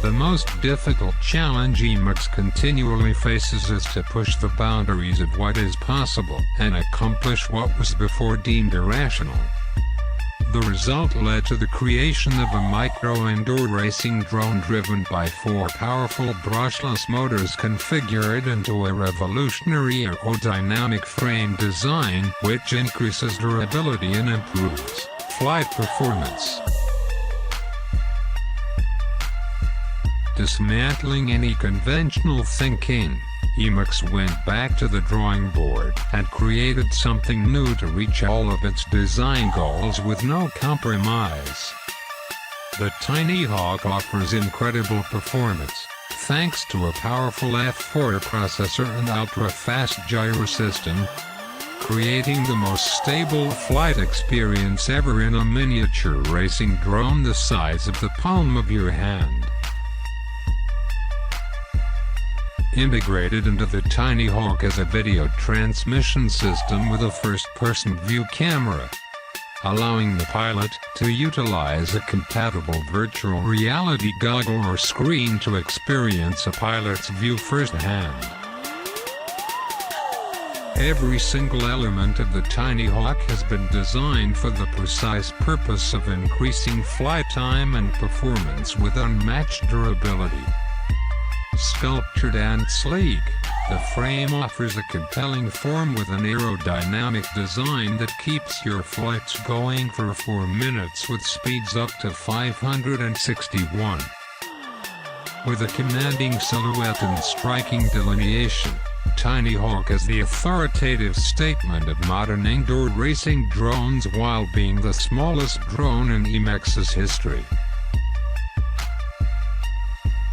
The most difficult challenge EMAX continually faces is to push the boundaries of what is possible and accomplish what was before deemed irrational. The result led to the creation of a micro-indoor racing drone driven by 4 powerful brushless motors configured into a revolutionary aerodynamic frame design which increases durability and improves flight performance. Dismantling any conventional thinking, EMAX went back to the drawing board and created something new to reach all of its design goals with no compromise. The TinyHawk offers incredible performance, thanks to a powerful F4 processor and ultra-fast gyro system, creating the most stable flight experience ever in a miniature racing drone the size of the palm of your hand. Integrated into the TinyHawk is a video transmission system with a first-person view camera, allowing the pilot to utilize a compatible virtual reality goggle or screen to experience a pilot's view firsthand. Every single element of the TinyHawk has been designed for the precise purpose of increasing flight time and performance with unmatched durability. Sculptured and sleek, the frame offers a compelling form with an aerodynamic design that keeps your flights going for 4 minutes with speeds up to 561. With a commanding silhouette and striking delineation, TinyHawk is the authoritative statement of modern indoor racing drones while being the smallest drone in EMAX's history.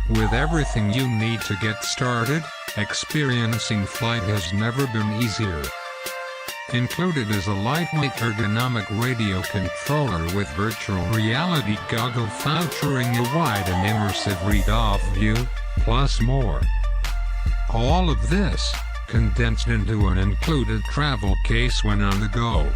With everything you need to get started, experiencing flight has never been easier. Included is a lightweight ergonomic radio controller with virtual reality goggle featuring a wide and immersive read-off view, plus more. All of this, condensed into an included travel case when on the go.